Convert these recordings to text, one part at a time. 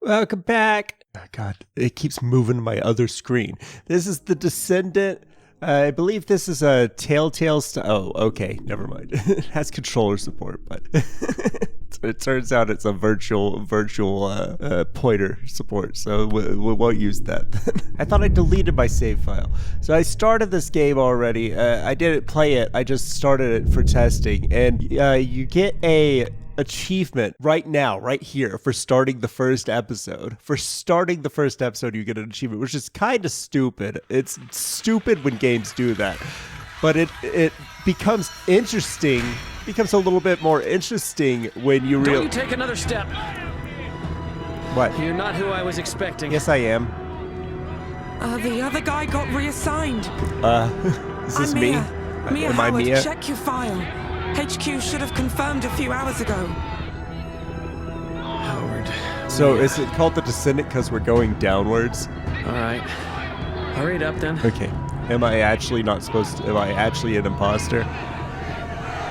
Welcome back. Oh, God, it keeps moving to my other screen. This is the Descendant. I believe this is a Telltale Oh, okay, never mind. It has controller support, but it turns out it's a virtual pointer support, so we won't use that then. I thought I deleted my save file. So I started this game already. I didn't play it. I just started it for testing, and you get a achievement right now, right here, for starting the first episode. For starting the first episode, you get an achievement, which is kind of stupid. It's stupid when games do that. But it becomes interesting, becomes a little bit more interesting when you Don't you take another step. What? You're not who I was expecting. Yes, I am. The other guy got reassigned. Is this me? Mia Am Howard, I Mia? check your file. HQ should have confirmed a few hours ago. Howard. So is it called the Descendant because we're going downwards? All right. Hurry it up then. Okay. Am I actually not supposed to? Am I actually an imposter?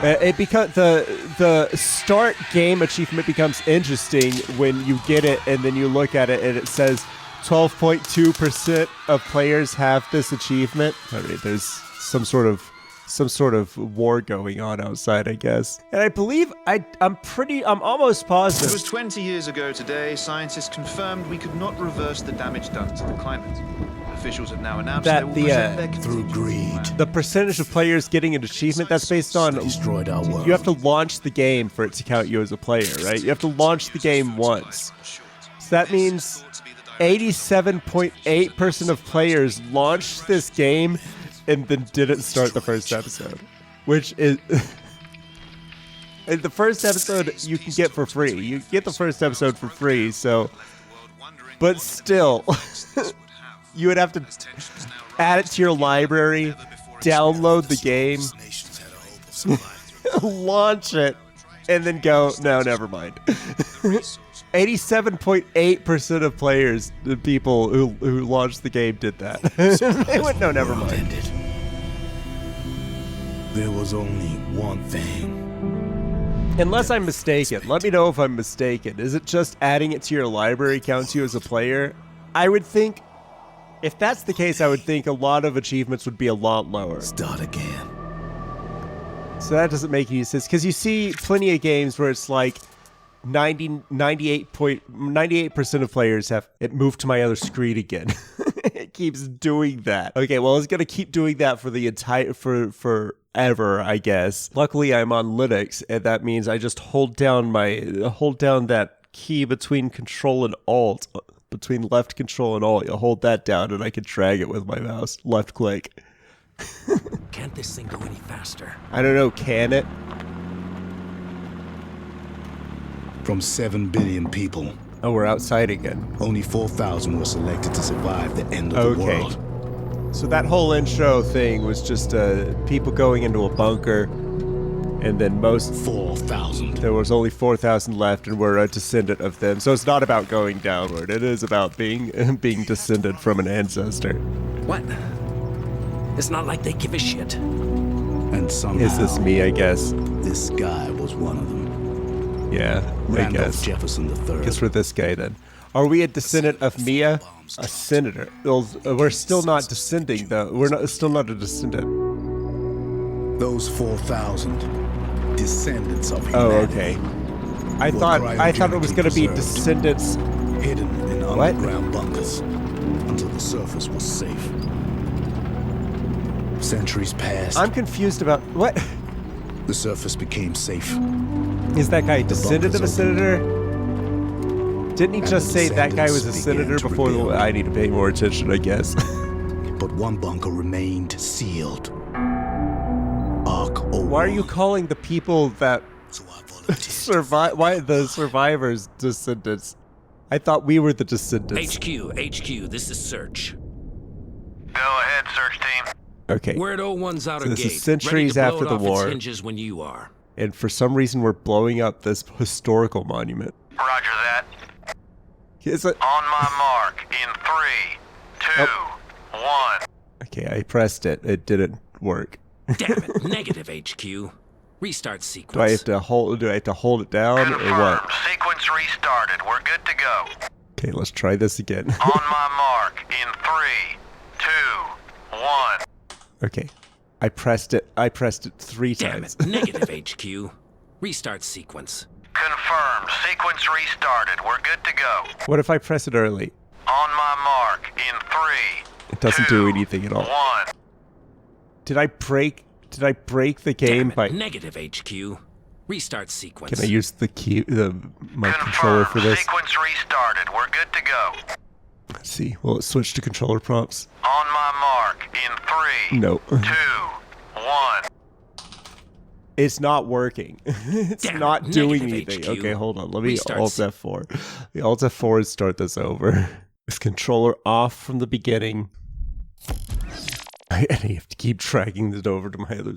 It becomes the start game achievement becomes interesting when you get it and then you look at it and it says 12.2% of players have this achievement. I mean, there's some sort of war going on outside, I guess. And I believe I'm almost positive. It was 20 years ago today, scientists confirmed we could not reverse the damage done to the climate. Officials have now announced that they will present their through greed. The percentage of players getting an achievement, that's based on Destroyed our world. you have to launch the game for it to count you as a player, right? You have to launch the game once. So that means 87.8% of players launched this game and then didn't start the first episode, which is and the first episode you can get for free. You get the first episode for free, so but still you would have to add it to your library, download the game, launch it, and then go, no, never mind. 87.8% of players, the people who launched the game, did that. They went, no, never mind. There was only one thing. Unless I'm mistaken. Let me know if I'm mistaken. Is it just adding it to your library counts you as a player? I would think, if that's the case, I would think a lot of achievements would be a lot lower. Start again. So that doesn't make any sense. Because you see plenty of games where it's like 98% of players have it moved to my other screen again. It keeps doing that. Okay, well, it's gonna keep doing that for the entire forever, I guess. Luckily, I'm on Linux, and that means I just hold down that key between Control and Alt, between left Control and Alt. You hold that down, and I can drag it with my mouse. Left click. Can't this thing go any faster? I don't know. Can it? From 7 billion people, Oh, we're outside again. only 4,000 were selected to survive the end of the world. So that whole intro thing was just people going into a bunker, and then 4,000. there was only 4,000 left, and we're a descendant of them. So it's not about going downward. It is about being descended from an ancestor. What? It's not like they give a shit. And somehow, Is this me, I guess? this guy was one of them. Yeah, I Randolph guess. Jefferson III. Guess we're this guy then. Are we a descendant of Mia? A senator. Well, we're still not descending, though. Still not a descendant. Those 4,000 descendants of Oh, humanity. okay. I thought it was going to be descendants. Hidden in What? underground bunkers until the surface was safe. Centuries passed. I'm confused about what. The surface became safe. Is that guy a descendant of a bunkers opened. senator? Didn't he And just say that guy was a descendants senator began to before the... rebuild. I need to pay more attention, I guess. But one bunker remained sealed. Ark O1. Why are you calling the people that So I volunteered. survive... Why the survivors descendants? I thought we were the descendants. HQ, this is Search. Go ahead, search team. Okay. We're at 01's outer So this is gate. centuries ready to blow after it the off war. Its hinges when you are. And for some reason, we're blowing up this historical monument. Roger that. Is it... On my mark. In 3, 2, 1. Okay, I pressed it. It didn't work. Damn it, negative HQ. Restart sequence. Do I have to hold it down or Confirmed. what? Sequence restarted. We're good to go. Okay, let's try this again. On my mark, in 3, 2, 1. Okay. I pressed it 3 Damn times. it. Negative HQ. Restart sequence. Confirmed. Sequence restarted. We're good to go. What if I press it early? On my mark, in 3. It doesn't do anything at all. 1. Did I break the game Damn it. by... Negative HQ. Restart sequence. Can I use my controller for this? Sequence restarted. We're good to go. Let's see. Will it switch to controller prompts? On my mark, in 3. No. 2, 1. It's not working. It's Damn it. not doing Negative anything. HQ. Okay, hold on. Let me Restart Alt F4. The Alt F4 and start this over. This controller off from the beginning. And I have to keep dragging it over to my other.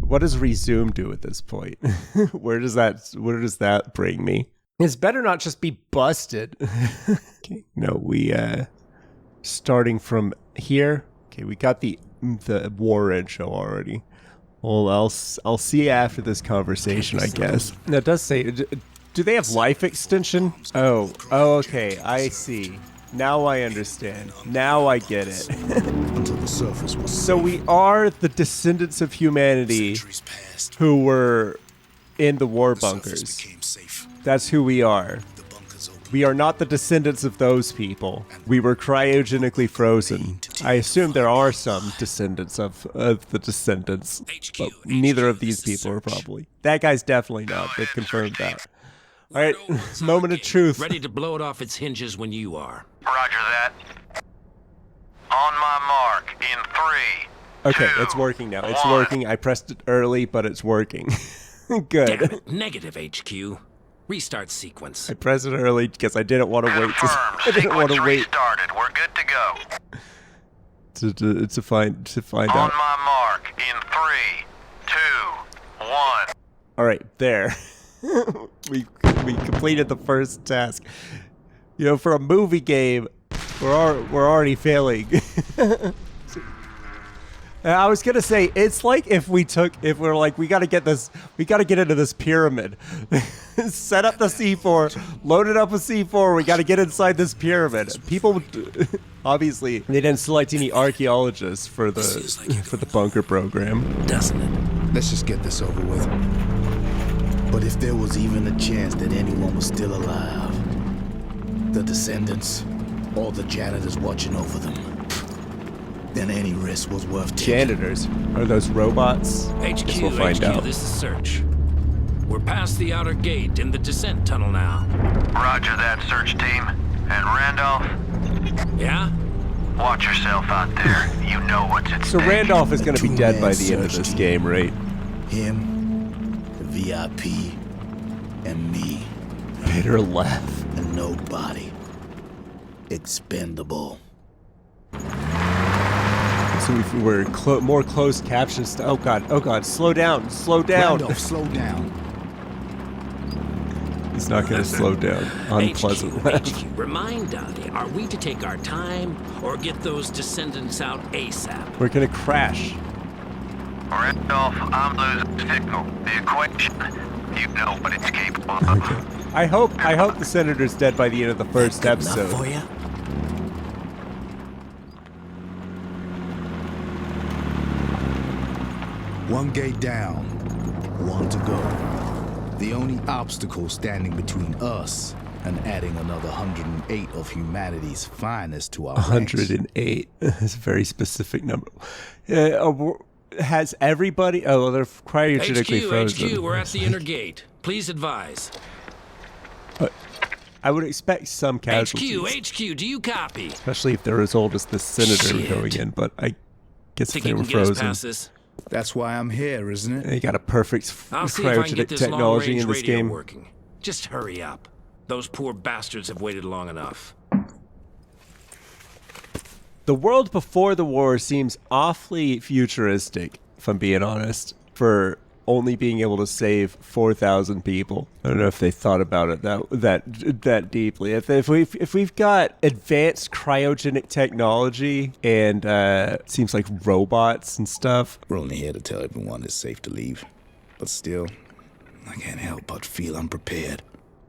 What does resume do at this point? Where does that bring me? It's better not just be busted. Okay, no, we starting from here. Okay, we got the war intro already. Well, I'll see you after this conversation, I guess. Now, it does say, do they have life extension? Oh, okay, I see. Now I understand. Now I get it. Until the surface was So we are the descendants of humanity who were in the war bunkers. That's who we are. We are not the descendants of those people. We were cryogenically frozen. I assume there are some descendants of the descendants, but neither of these people are probably. That guy's definitely not. They've confirmed that. All right, moment of truth. Ready to blow it off its hinges when you are. Roger that. On my mark, in 3. Okay, 2, it's working now. It's 1. working. I pressed it early, but it's working. Damn Good. it. Negative HQ. Restart sequence. I pressed it early because I didn't want to wait. Confirmed. I didn't want Sequence to wait restarted. We're good to go. to find On out. my mark, in 3, 2, 1. All right, there. we completed the first task. You know, for a movie game, we're already failing. I was gonna say it's like if we're like we gotta get into this pyramid, set up the C4, load it up with C4. We gotta get inside this pyramid. People, obviously, they didn't select any archaeologists for the bunker program. Doesn't it? Let's just get this over with. But if there was even a chance that anyone was still alive, the descendants, or the janitors watching over them, then any risk was worth taking. Janitors? Are those robots? HQ, Guess we'll find HQ, out. this is search. We're past the outer gate in the descent tunnel now. Roger that, search team. And Randolph, Yeah? watch yourself out there. You know what's at So stake. Randolph is going to be dead by the end of Two-man this search game, right? Him, the VIP, and me, Bitter laugh. and nobody. Expendable. So we're more closed captions. Oh god, slow down. Randolph, slow down. He's not going to slow down. Unpleasant laugh. HQ, remind Dottie, are we to take our time or get those descendants out ASAP? We're going to crash. Randolph, I'm losing signal. The equation, you know what it's capable of. I hope the senator's dead by the end of the first Enough for episode. you? One gate down, one to go. The only obstacle standing between us and adding another 108 of humanity's finest to our ranks. 108. That's a very specific number. Has everybody? Oh, well, they're cryogenically frozen. HQ, we're at the inner gate. Please advise. I would expect some casualties, HQ, do you copy? especially if they're as old as the senator Shit. going in. But I guess if Think they you were can get us frozen, past this? That's why I'm here, isn't it? they got a perfect I'll see if I can cryogenic get this technology long-range in this radio game. working. Just hurry up. Those poor bastards have waited long enough. The world before the war seems awfully futuristic, if I'm being honest, for only being able to save 4,000 people. I don't know if they thought about it that deeply. If we've got advanced cryogenic technology and seems like robots and stuff. We're only here to tell everyone it's safe to leave. But still, I can't help but feel unprepared.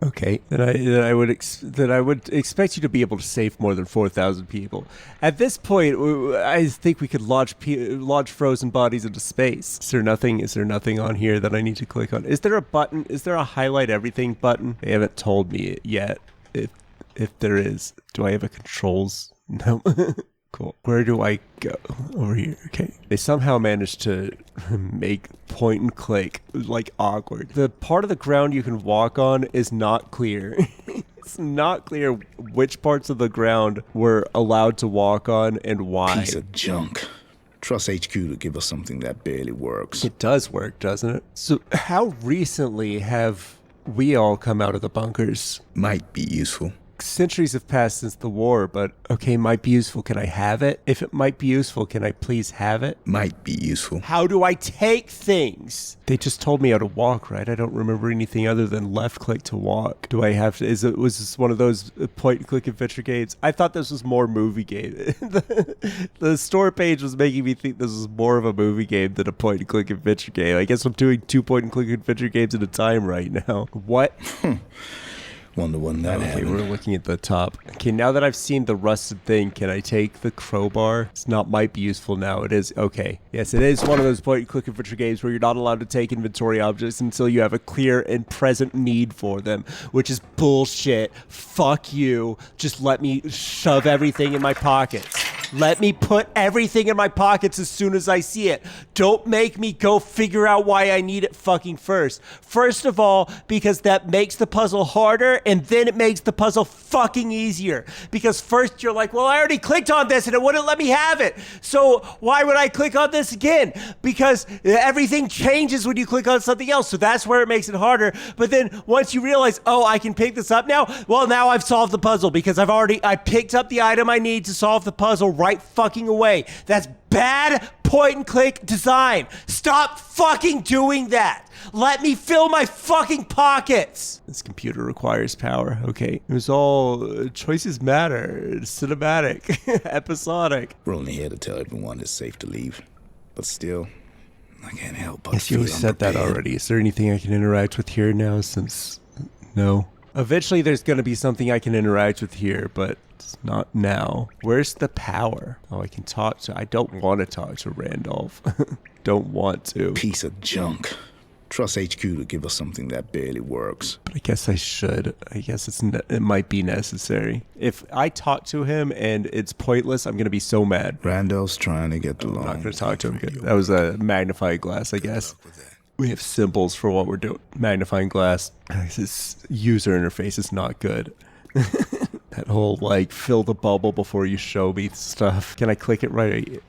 Okay, then I would expect you to be able to save more than 4,000 people. At this point, I think we could launch frozen bodies into space. Is there nothing on here that I need to click on? Is there a button? Is there a highlight everything button? They haven't told me yet. If there is, do I have a controls? No. Cool. Where do I go? Over here. Okay. They somehow managed to make point and click like awkward. The part of the ground you can walk on is not clear. It's not clear which parts of the ground we're allowed to walk on and why. Piece of junk. Trust HQ to give us something that barely works. It does work, doesn't it? So how recently have we all come out of the bunkers? Might be useful. Centuries have passed since the war, but okay, might be useful. Can I have it? If it might be useful, can I please have it? Might be useful. How do I take things? They just told me how to walk, right? I don't remember anything other than left click to walk. Do I have to, was this one of those point and click adventure games? I thought this was more movie game. The store page was making me think this was more of a movie game than a point and click adventure game. I guess I'm doing 2 point and click adventure games at a time right now. What? Wonder when that happened. We're looking at the top. Okay, now that I've seen the rusted thing, can I take the crowbar? It's not might be useful now. It is. Okay. Yes, it is one of those point-and-click adventure games where you're not allowed to take inventory objects until you have a clear and present need for them, which is bullshit. Fuck you. Just let me shove everything in my pockets. Let me put everything in my pockets as soon as I see it. Don't make me go figure out why I need it fucking first. First of all, because that makes the puzzle harder, and then it makes the puzzle fucking easier. Because first you're like, well, I already clicked on this and it wouldn't let me have it. So why would I click on this again? Because everything changes when you click on something else. So that's where it makes it harder. But then once you realize, oh, I can pick this up now. Well, now I've solved the puzzle because I picked up the item I need to solve the puzzle right fucking away. That's bad point and click design. Stop fucking doing that. Let me fill my fucking pockets. This computer requires power. Okay. It was all choices matter. Cinematic. Episodic. We're only here to tell everyone it's safe to leave. But still, I can't help but Yes, you feel said that unprepared. already. Is there anything I can interact with here now since... No. Eventually there's going to be something I can interact with here, but it's not now. Where's the power? Oh, I can talk to... I don't want to talk to Randolph. Don't want to. Piece of junk. Trust HQ to give us something that barely works. But I guess I should. I guess it might be necessary. If I talk to him and it's pointless, I'm going to be so mad. Randall's trying to get the I'm loan. not going to talk to him. Good. That was a magnifying glass, I guess. We have symbols for what we're doing. Magnifying glass. This user interface is not good. That whole, like, fill the bubble before you show me stuff. Can I click it right?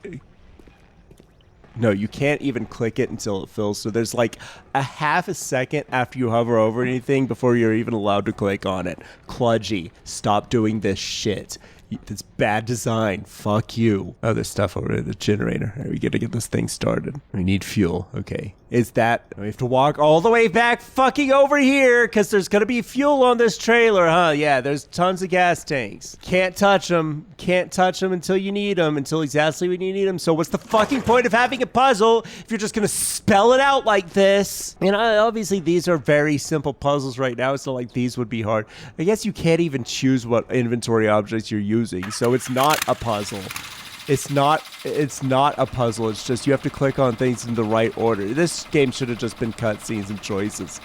No, you can't even click it until it fills. So there's like a half a second after you hover over anything before you're even allowed to click on it. Kludgy, stop doing this shit. It's bad design. Fuck you. Oh, there's stuff over at the generator. Right, we gotta get this thing started. We need fuel. Okay. Is that... We have to walk all the way back fucking over here because there's gonna be fuel on this trailer, huh? Yeah, there's tons of gas tanks. Can't touch them. Can't touch them until you need them. Until exactly when you need them. So what's the fucking point of having a puzzle if you're just gonna spell it out like this? And obviously these are very simple puzzles right now. It's not like these would be hard. I guess you can't even choose what inventory objects you're using. So it's not a puzzle. It's not a puzzle. It's just you have to click on things in the right order. This game should have just been cutscenes and choices.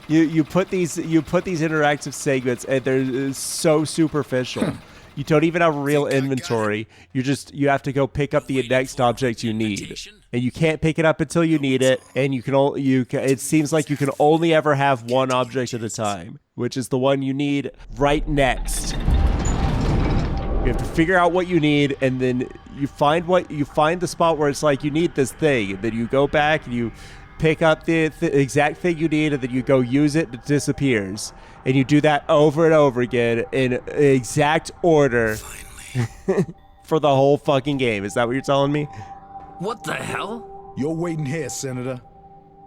you put these interactive segments and they're so superficial. You don't even have a real inventory. You have to go pick up the next object you need. And you can't pick it up until you need it, and it seems like you can only ever have one object at a time, which is the one you need right next. You have to figure out what you need, and then you find the spot where it's like you need this thing, and then you go back and you pick up the exact thing you need, and then you go use it, and it disappears. And you do that over and over again in exact order for the whole fucking game. Is that what you're telling me? What the hell? You're waiting here, Senator.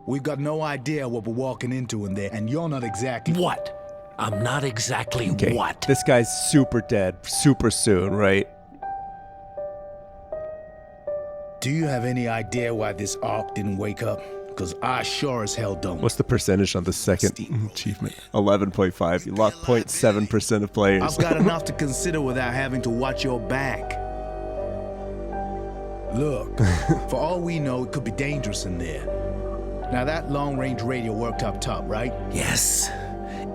We've got no idea what we're walking into in there, and you're not exactly... What? I'm not exactly what? This guy's super dead super soon, right? Do you have any idea why this ark didn't wake up? Because I sure as hell don't. What's the percentage on the second achievement? 11.5. You lost 0.7% of players. I've got enough to consider without having to watch your back. Look, for all we know, it could be dangerous in there. Now that long-range radio worked up top, right? Yes,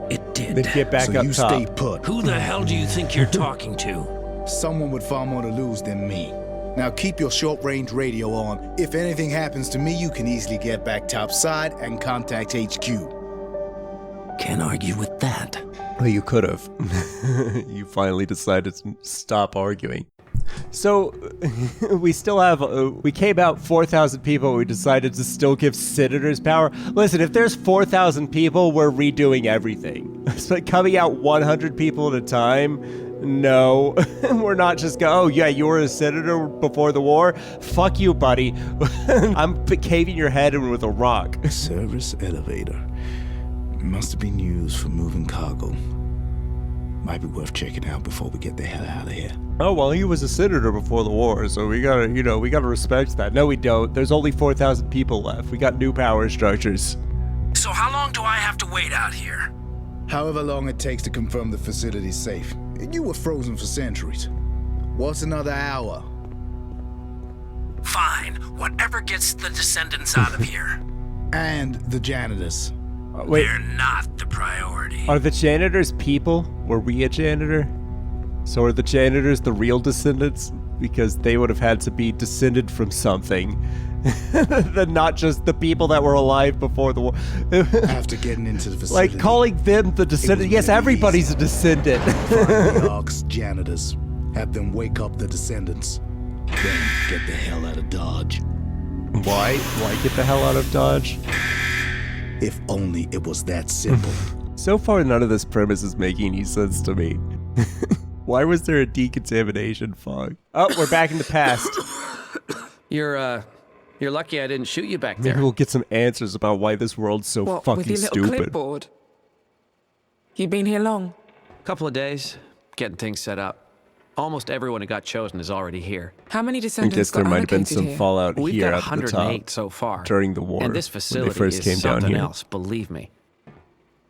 it did. Then get back So up you top. stay put. Who the hell do you think you're talking to? Someone with far more to lose than me. Now keep your short-range radio on. If anything happens to me, you can easily get back topside and contact HQ. Can't argue with that. Well, you could have. You finally decided to stop arguing. So, we still have, we came out 4,000 people, we decided to still give senators power. Listen, if there's 4,000 people, we're redoing everything. It's like coming out 100 people at a time. No, we're not just oh yeah, you were a senator before the war? Fuck you, buddy. I'm caving your head in with a rock. Service elevator. Must have been used for moving cargo. Might be worth checking out before we get the hell out of here. Oh, well, he was a senator before the war, so we gotta, we gotta respect that. No, we don't. There's only 4,000 people left. We got new power structures. So how long do I have to wait out here? However long it takes to confirm the facility's safe. You were frozen for centuries. What's another hour? Fine, whatever gets the Descendants out of here. And the janitors. Wait, They're not the priority. are the janitors people? Were we a janitor? So are the janitors the real descendants? Because they would have had to be descended from something. Not just the people that were alive before the war. After getting into the facility. Like calling them the descendant. Yes, really everybody's a descendant. Find the Ark's janitors. Have them wake up the Descendants. Then get the hell out of Dodge. Why? Why get the hell out of Dodge? If only it was that simple. So far, none of this premise is making any sense to me. Why was there a decontamination fog? Oh, we're back in the past. You're lucky I didn't shoot you back there. Maybe we'll get some answers about why this world's so What, fucking with your little stupid. clipboard? You been here long? Couple of days, getting things set up. Almost everyone who got chosen is already here. How many I descendants guess there got might have been allocated some here? fallout We've here got at the top 108 so far. during the war. And this when facility they first is came down something here. else, believe me.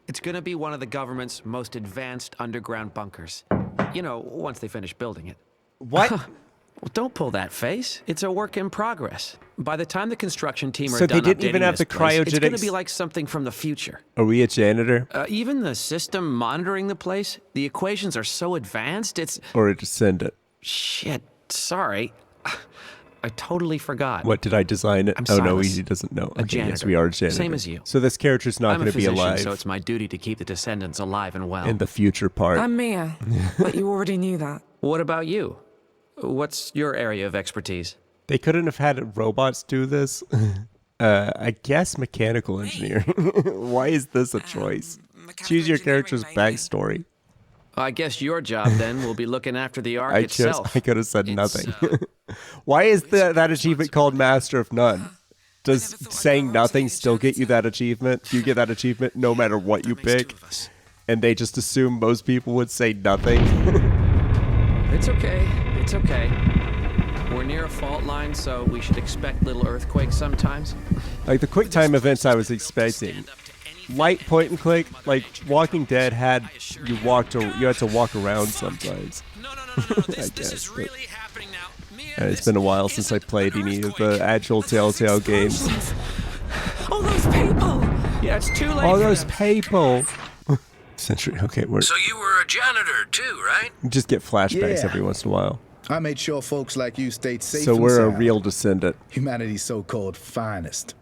It's gonna be one of the government's most advanced underground bunkers. You know, once they finish building it. What? Well, don't pull that face. It's a work in progress. By the time the construction team are So done they didn't even updating have this the place, it's gonna cryogenics- be like something from the future. Are we a janitor Even the system monitoring the place, the equations are so advanced, it's... or a descendant? Shit, sorry. I totally forgot. What, did I design it? I'm Oh no, Silas, he doesn't know. a Okay, yes, janitor. we are a janitor. Same as you. So this character's not I'm going a to be physician, alive so it's my duty to keep the Descendants alive and well. in the future part. I'm Mia, but you already knew that. What about you? What's your area of expertise? They couldn't have had robots do this. I guess mechanical engineer. Why is this a choice? Choose your character's backstory. I guess your job then will be looking after the Ark I could have said It's, nothing. Why is that achievement called Master of None? Does saying nothing still get you that achievement? Do you get that achievement no matter what you pick? And they just assume most people would say nothing? It's okay. It's okay. We're near a fault line, so we should expect little earthquakes sometimes. Like the quick time events I was expecting. Light point and click, like Walking Dead had you had to walk around sometimes. No, I this guess, is but- really happening now. Mia, And it's been a while since I played any of the actual Telltale games. All those people! Yeah, it's too late. All for those them. people. Century. Okay, we're So you were a janitor too, right? just get flashbacks Yeah. every once in a while. I made sure folks like you stayed safe So and we're a sound. real descendant. Humanity's so-called finest.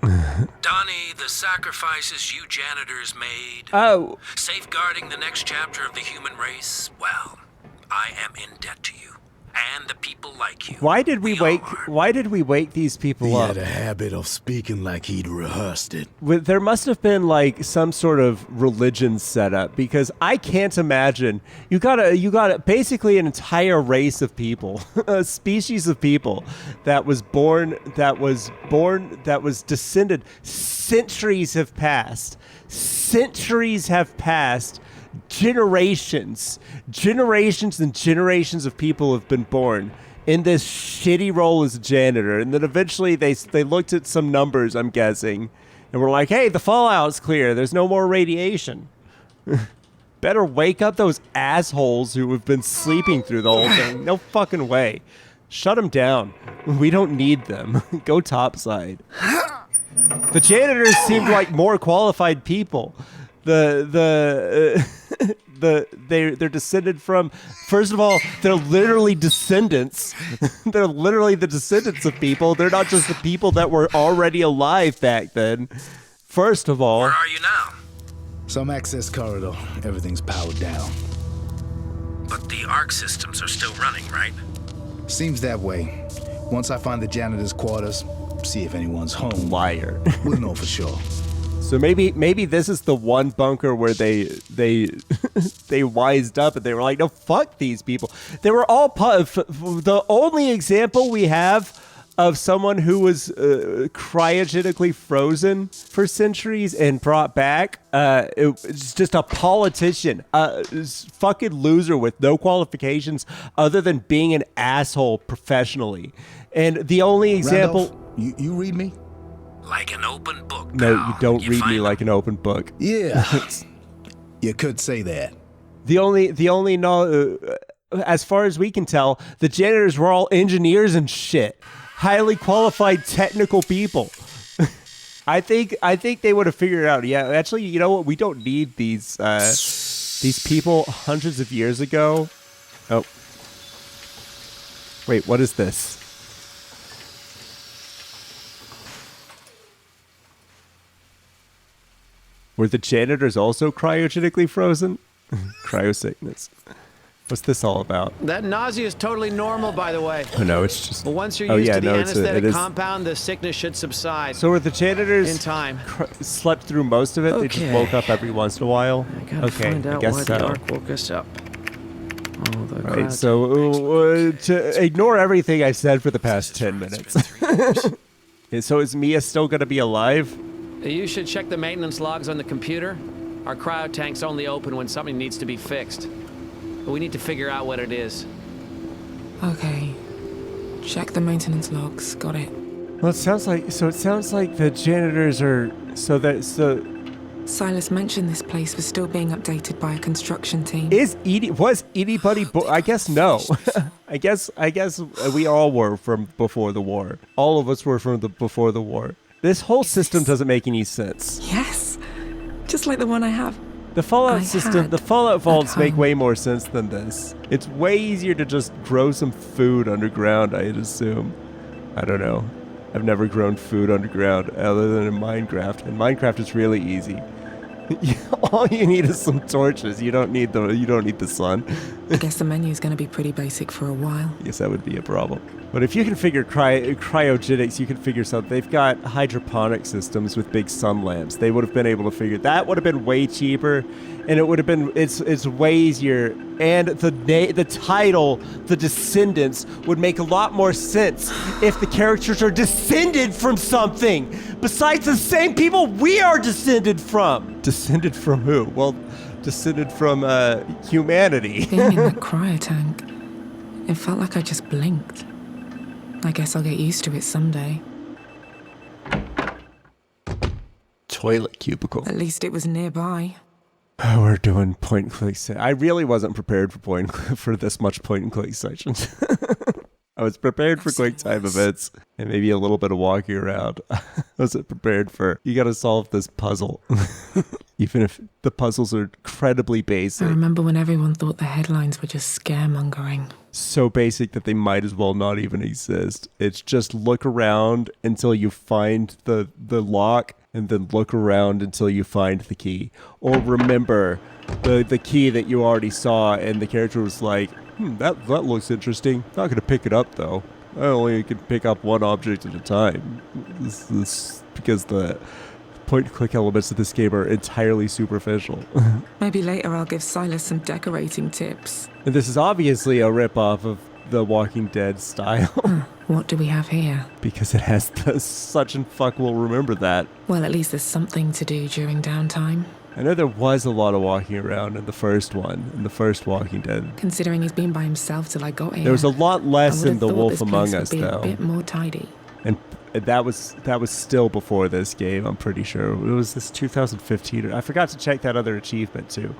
Donnie, the sacrifices you janitors made, Oh, safeguarding the next chapter of the human race, well, I am in debt to you. And the people like you. why did we wake? are. Why did we wake these people He up? had a habit of speaking like he'd rehearsed it. There must have been like some sort of religion set up because I can't imagine you got basically an entire race of people, a species of people that was descended. Centuries have passed. Generations and generations of people have been born. in this shitty role as a janitor, and then eventually they looked at some numbers, I'm guessing, and were like, hey, the fallout's clear. There's no more radiation. Better wake up those assholes who have been sleeping through the whole thing. No fucking way. Shut them down. We don't need them. Go topside. The janitors seemed like more qualified people. They're descended from, first of all, they're literally descendants. They're literally the descendants of people. They're not just the people that were already alive back then. First of all. Where are you now? Some access corridor. Everything's powered down. But the arc systems are still running, right? Seems that way. Once I find the janitor's quarters, see if anyone's home. Liar. We'll know for sure. So maybe this is the one bunker where they wised up and they were like, no, fuck these people. They were all the only example we have of someone who was cryogenically frozen for centuries and brought back. It's just a politician, fucking loser with no qualifications other than being an asshole professionally. And the only example. Randolph, you read me? Like an open book. No, pal. you don't read me find like an open book. Yeah. You could say that. The only as far as we can tell, the janitors were all engineers and shit. Highly qualified technical people. I think they would have figured it out. Yeah, actually, you know what? We don't need these people hundreds of years ago. Oh. Wait, what is this? Were the janitors also cryogenically frozen? Cryosickness. What's this all about? That nausea is totally normal, by the way. Oh no, it's just. But once you're used to the it anesthetic is. compound, the sickness should subside. So were the janitors in time slept through most of it? They just Okay. woke up every once in a while? I gotta find out I guess why so. the arc woke us up. Oh, the Right, crowd. so to ignore everything I've said for the past 10 minutes. So is Mia still going to be alive? You should check the maintenance logs on the computer. Our cryo tanks only open when something needs to be fixed. But we need to figure out what it is. Okay. Check the maintenance logs. Got it. Well, it sounds like the janitors are so Silas mentioned this place was still being updated by a construction team. was anybody I guess no. I guess we all were from before the war. All of us were from before the war. This whole system doesn't make any sense. Yes. Just like the one I have. The Fallout I system, had the Fallout vaults at make home. way more sense than this. It's way easier to just grow some food underground, I'd assume. I don't know. I've never grown food underground other than in Minecraft, and Minecraft is really easy. All you need is some torches. You don't need the sun. I guess the menu's going to be pretty basic for a while. Yes, that would be a problem. But if you can figure cryogenics, you can figure something. They've got hydroponic systems with big sun lamps. They would have been able to figure that. Would have been way cheaper, and it would have been it's way easier. And the title, The Descendants, would make a lot more sense if the characters are descended from something besides the same people we are descended from. Descended from who? Well, descended from humanity. Being in that cryo tank, it felt like I just blinked. I guess I'll get used to it someday. Toilet cubicle. At least it was nearby. Oh, we're doing point and click. I really wasn't prepared for this much point and click sections. I was prepared for quick time events and maybe a little bit of walking around. I wasn't prepared for you got to solve this puzzle, even if the puzzles are incredibly I basic. remember when everyone thought the headlines were just scaremongering. So basic that they might as well not even exist. It's just look around until you find the lock, and then look around until you find the key. Or remember the key that you already saw, and the character was like, that looks interesting. Not going to pick it up, though. I only can pick up one object at a time. This because the point-and-click elements of this game are entirely superficial. Maybe later I'll give Silas some decorating tips. And this is obviously a rip-off of the Walking Dead style. What do we have here? Because it has the such and fuck will remember that. Well, at least there's something to do during downtime. I know there was a lot of walking around in the first one, in the first Walking Dead. Considering he's been by himself till I got here. There was a lot less I in The would've thought Wolf this Among place Us, would be though. a bit more tidy. And that was still before this game, I'm pretty sure. It was this 2015. I forgot to check that other achievement, too.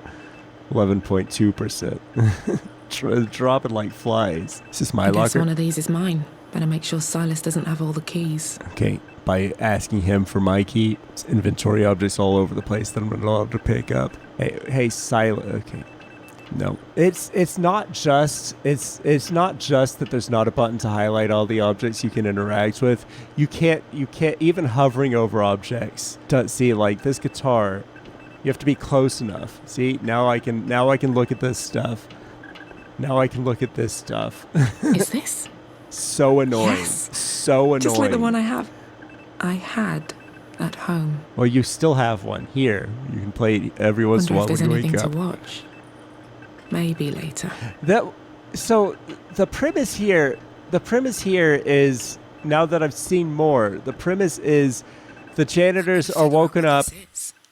11.2%. Dropping like flies. Is this my I guess locker? one of these is mine. Better make sure Silas doesn't have all the keys. Okay, by asking him for my key, it's inventory objects all over the place that I'm not allowed to pick up. Hey, Silas. Okay. No, it's not just that there's not a button to highlight all the objects you can interact with. You can't even hovering over objects. See, like this guitar, you have to be close enough. See, now I can look at this stuff. Now I can look at this stuff. Is this? So annoying. Yes. So annoying. Just like the one I had at home. Well, you still have one here. You can play it every once in a while Wonder if when there's you wake anything up. to watch. Maybe later. So the premise here is, now that I've seen more, the premise is the janitors are woken up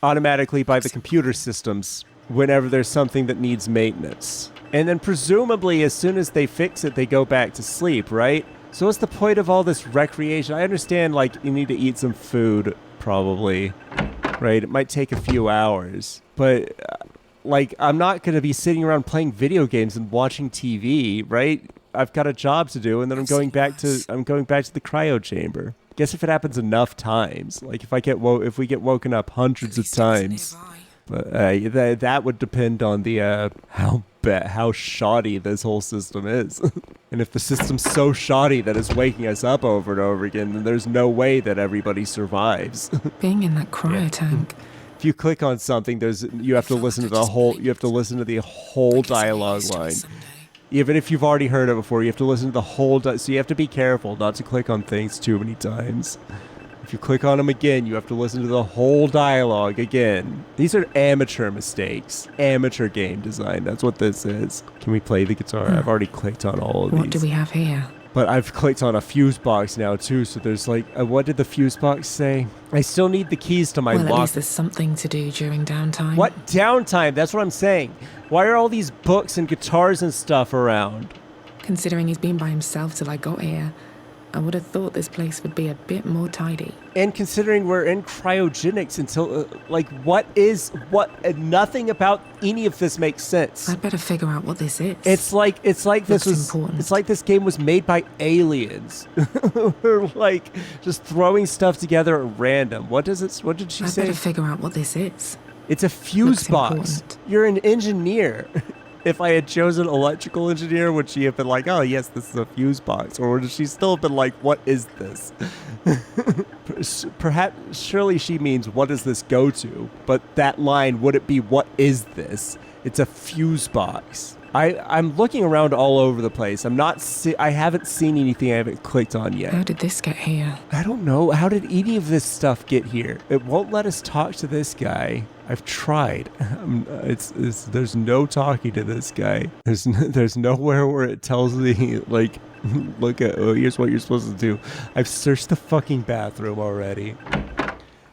automatically by the computer systems whenever there's something that needs maintenance. And then presumably as soon as they fix it, they go back to sleep, right? So what's the point of all this recreation? I understand, like, you need to eat some food, probably, right? It might take a few hours, but like, I'm not going to be sitting around playing video games and watching TV, right? I've got a job to do, and then I'm going back to the cryo chamber. Guess if it happens enough times, like if we get woken up hundreds of times, but that would depend on the how shoddy this whole system is. And if the system's so shoddy that it's waking us up over and over again, then there's no way that everybody survives. Being in that cryo tank. If you click on something, you have to listen to the whole dialogue line. Even if you've already heard it before, you have to listen to the whole so you have to be careful not to click on things too many times. If you click on them again, you have to listen to the whole dialogue again. These are amateur mistakes. Amateur game design. That's what this is. Can we play the guitar? I've already clicked on all of these. What do we have here? But I've clicked on a fuse box now too, so there's like, what did the fuse box say? I still need the keys to my Well, at lock. least there's something to do during downtime. What downtime? That's what I'm saying. Why are all these books and guitars and stuff around? Considering he's been by himself till I got here, I would have thought this place would be a bit more tidy. And considering we're in cryogenics until, nothing about any of this makes sense. I'd better figure out what this is. It's like this was important. It's like this game was made by aliens. Or like just throwing stuff together at random. What did she I'd say? better figure out what this is. It's a fuse Looks box. important. You're an engineer. If I had chosen electrical engineer, would she have been like, oh yes, this is a fuse box? Or would she still have been like, what is this? Perhaps, surely she means, what does this go to? But that line, would it be, what is this? It's a fuse box. I'm looking around all over the place. I haven't seen anything I haven't clicked on yet. How did this get here? I don't know. How did any of this stuff get here? It won't let us talk to this guy. I've tried. There's no talking to this guy. There's nowhere where it tells me, like, look at, here's what you're supposed to do. I've searched the fucking bathroom already.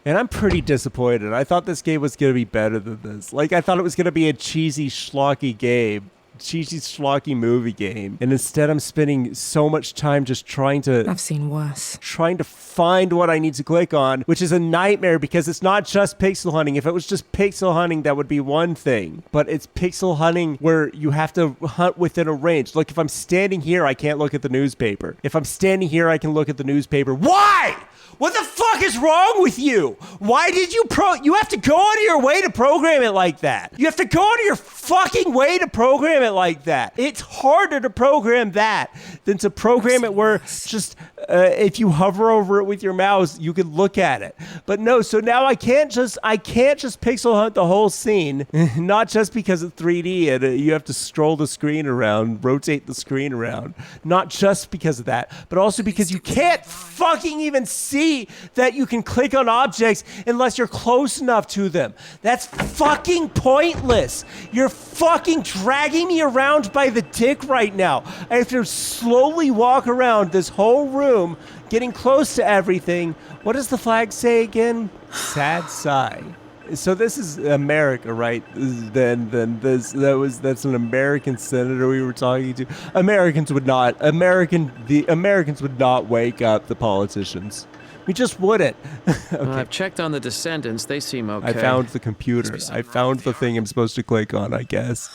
And I'm pretty disappointed. I thought this game was going to be better than this. Like, I thought it was going to be a cheesy, schlocky game. Cheesy, schlocky movie game. And instead I'm spending so much time just trying to I've seen worse. trying to find what I need to click on, which is a nightmare because it's not just pixel hunting. If it was just pixel hunting, that would be one thing. But it's pixel hunting where you have to hunt within a range. Look, if I'm standing here, I can't look at the newspaper. If I'm standing here, I can look at the newspaper. Why? What the fuck is wrong with you? Why did you you have to go out of your way to program it like that. You have to go out of your fucking way to program it like that. It's harder to program that than to program it where just if you hover over it with your mouse, you can look at it. But no, so now I can't just pixel hunt the whole scene, not just because it's 3D and you have to scroll the screen around, rotate the screen around, not just because of that, but also because you can't fucking even see that you can click on objects unless you're close enough to them. That's fucking pointless. You're fucking dragging me around by the dick right now. I have to slowly walk around this whole room, getting close to everything. What does the flag say again? Sad sigh. So this is America, right? That's an American senator we were talking to. The Americans would not wake up the politicians. We just wouldn't. Okay. I've checked on the Descendants. They seem okay. I found the computer. I found the thing I'm supposed to click on, I guess.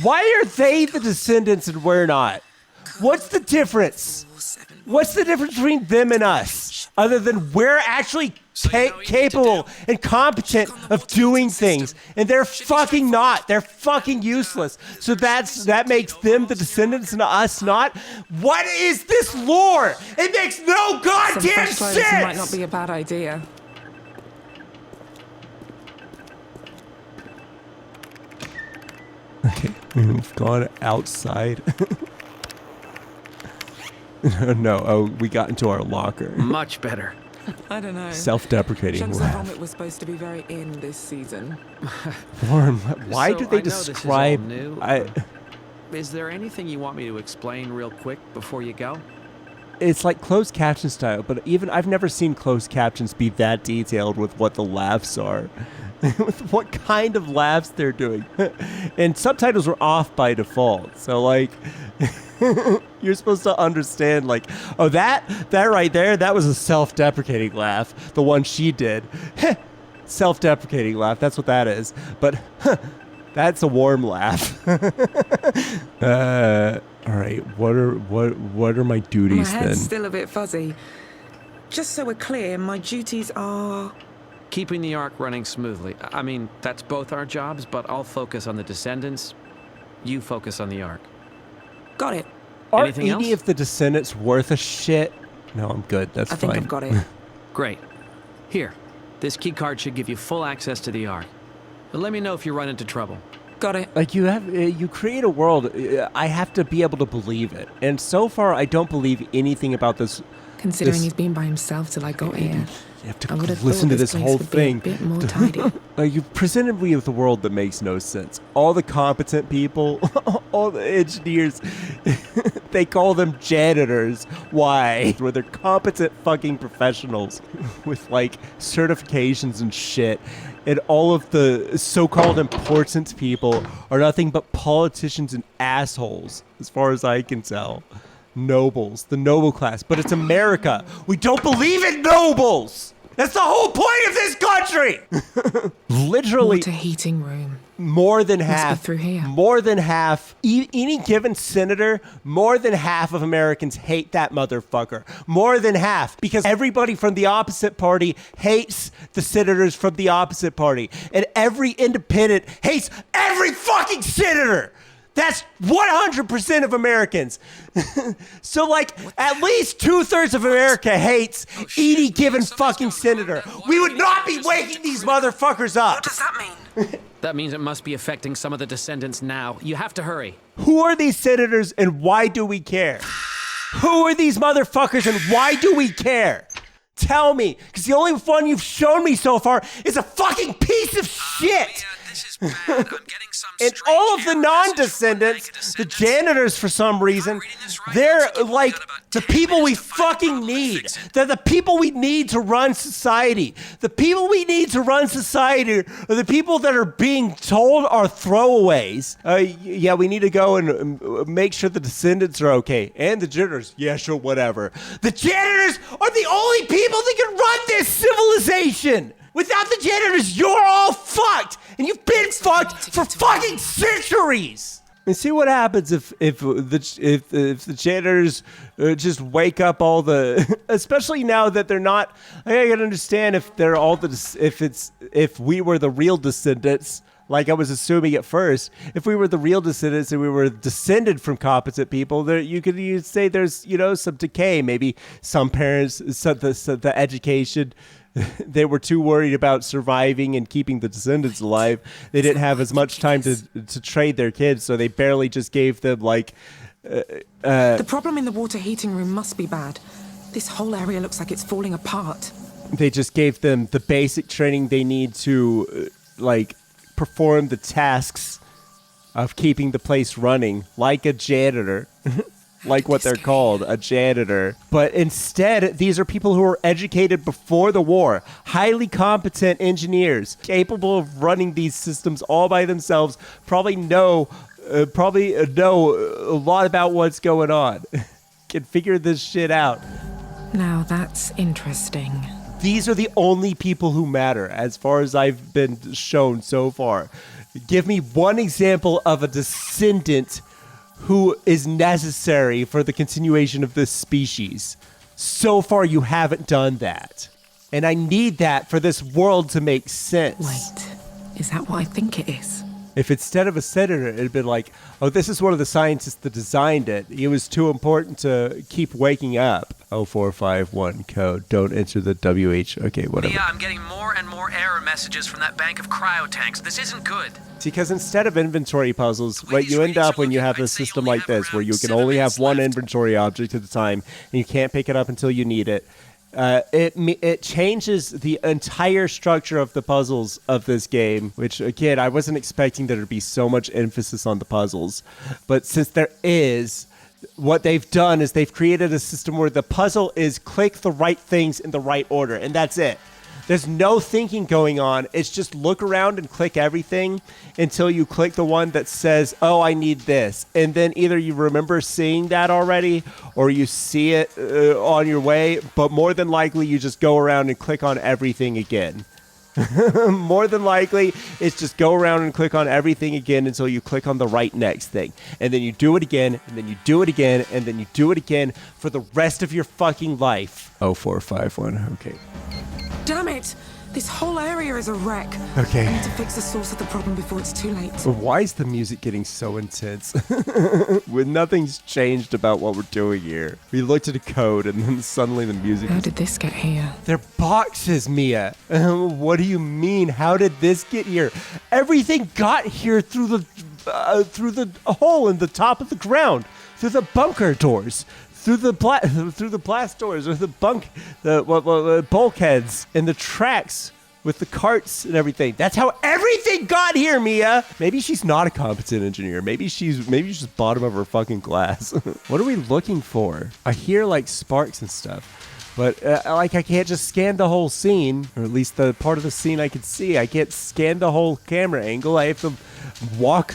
Why are they the Descendants and we're not? What's the difference? What's the difference between them and us? Other than we're actually capable and competent of doing things, and they're fucking not. They're fucking useless. So that makes them the Descendants and us not. What is this lore? It makes no goddamn Some sense. might not be a bad idea. Okay, we've gone outside. No, oh, we got into our locker. Much better. I don't know. Self-deprecating Chunks of laugh. vomit was supposed to be very in this season. Warren, why So, do they I know this is all describe? new. Is there anything you want me to explain real quick before you go? It's like closed caption style, but even I've never seen closed captions be that detailed with what the laughs are, with what kind of laughs they're doing, and subtitles were off by default. So like, you're supposed to understand like, oh that right there, that was a self-deprecating laugh. The one she did, self-deprecating laugh. That's what that is. But that's a warm laugh. All right, what are my duties My then? head's still a bit fuzzy. Just so we're clear, my duties are... Keeping the Ark running smoothly. I mean, that's both our jobs, but I'll focus on the Descendants. You focus on the Ark. Got it. Are Anything any else? of the Descendants worth a shit? No, I'm good. That's I fine. think I've got it. Great. Here, this key card should give you full access to the Ark. But let me know if you run into trouble. Got it. Like you create a world. I have to be able to believe it, and so far I don't believe anything about this. Considering this- he's been by himself till I got here. You have I would to have listen thought to this place whole would thing. Be a bit more tidy. Like you've presented me with a world that makes no sense. All the competent people, all the engineers, they call them janitors. Why? Where they're competent fucking professionals with like certifications and shit. And all of the so-called important people are nothing but politicians and assholes, as far as I can tell. Nobles, the noble class. But it's America. We don't believe in nobles! That's the whole point of this country! Literally, Water heating room. more than Must be half, through here. more than half, any given senator, more than half of Americans hate that motherfucker. More than half. Because everybody from the opposite party hates the senators from the opposite party. And every independent hates every fucking senator. That's 100% of Americans. So, like, at least 2/3 of America hates any given fucking senator. We would not be waking these motherfuckers up. What does that mean? That means it must be affecting some of the Descendants now. You have to hurry. Who are these senators and why do we care? Who are these motherfuckers and why do we care? Tell me, because the only one you've shown me so far is a fucking piece of shit. This is bad. I'm getting some And strange all of the errors. non-descendants, the janitors for some reason, they're like the people we fucking need. They're the people we need to run society. The people we need to run society are the people that are being told are throwaways. Yeah, we need to go and make sure the descendants are okay. And the janitors, yeah, sure, whatever. The janitors are the only people that can run this civilization. Without the janitors, you're all fucked, and you've been fucked for fucking centuries. And see what happens if the janitors just wake up all the, especially now that they're not. I gotta understand if they're all the if we were the real descendants. Like I was assuming at first, if we were the real descendants and we were descended from competent people, there you'd say there's some decay. Maybe some parents, the education. They were too worried about surviving and keeping the descendants alive. They didn't have as much time to trade their kids, so they barely just gave them The problem in the water heating room must be bad. This whole area looks like it's falling apart. They just gave them the basic training they need to perform the tasks of keeping the place running, like a janitor. like what they're called, a janitor. But instead, these are people who were educated before the war, highly competent engineers, capable of running these systems all by themselves, probably know a lot about what's going on. Can figure this shit out. Now that's interesting. These are the only people who matter, as far as I've been shown so far. Give me one example of a descendant who is necessary for the continuation of this species. So far, you haven't done that. And I need that for this world to make sense. Wait, is that what I think it is? If instead of a senator, it had been like, oh, this is one of the scientists that designed it. It was too important to keep waking up. 0451 code. Don't enter the WH. Okay, whatever. Yeah, I'm getting more and more error messages from that bank of cryotanks. This isn't good. Because instead of inventory puzzles, what you end up when you have a system like this, where you can only have one inventory object at a time, and you can't pick it up until you need it, it changes the entire structure of the puzzles of this game, which, again, I wasn't expecting there to be so much emphasis on the puzzles. But since there is, what they've done is they've created a system where the puzzle is click the right things in the right order, and that's it. There's no thinking going on. It's just look around and click everything until you click the one that says, oh, I need this. And then either you remember seeing that already or you see it on your way. But more than likely, you just go around and click on everything again. More than likely, it's just go around and click on everything again until you click on the right next thing. And then you do it again, and then you do it again, and then you do it again for the rest of your fucking life. 0451, okay. Damn it! This whole area is a wreck. Okay. I need to fix the source of the problem before it's too late. Why is the music getting so intense? When nothing's changed about what we're doing here. We looked at a code and then suddenly the music... How did this get here? They're boxes, Mia. What do you mean? How did this get here? Everything got here through the hole in the top of the ground, through the bunker doors. Through the blast doors, or the bulkheads and the tracks with the carts and everything. That's how everything got here, Mia. Maybe she's not a competent engineer. Maybe she's just bottom of her fucking class. What are we looking for? I hear like sparks and stuff, but I can't just scan the whole scene, or at least the part of the scene I could see. I can't scan the whole camera angle. I have to walk,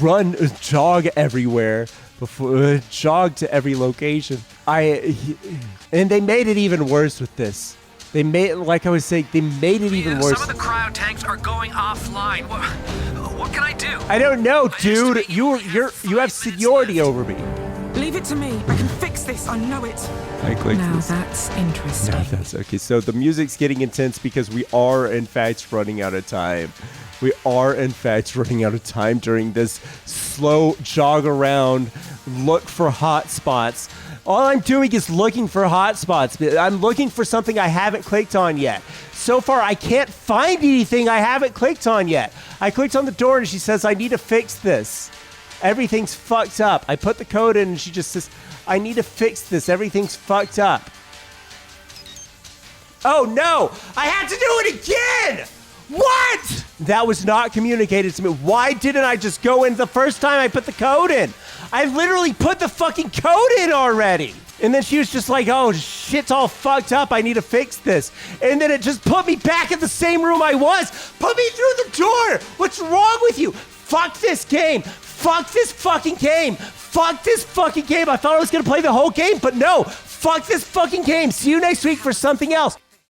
run, jog everywhere. Before jog to every location. And they made it even worse with this. They made, like I was saying, they made it even worse. Some of the cryotanks are going offline. What can I do? I don't know, dude. You have seniority over me. Leave it to me. I can fix this. I know it. I clicked now this. that's interesting. Now that's okay. So the music's getting intense because we are, in fact, running out of time. We are, in fact, running out of time during this slow jog around, look for hot spots. All I'm doing is looking for hot spots. I'm looking for something I haven't clicked on yet. So far, I can't find anything I haven't clicked on yet. I clicked on the door and she says, I need to fix this. Everything's fucked up. I put the code in and she just says, I need to fix this. Everything's fucked up. Oh no, I had to do it again! What? That was not communicated to me. Why didn't I just go in the first time I put the code in? I literally put the fucking code in already. And then she was just like, oh, shit's all fucked up. I need to fix this. And then it just put me back in the same room I was. Put me through the door. What's wrong with you? Fuck this game. Fuck this fucking game. Fuck this fucking game. I thought I was going to play the whole game, but no. Fuck this fucking game. See you next week for something else.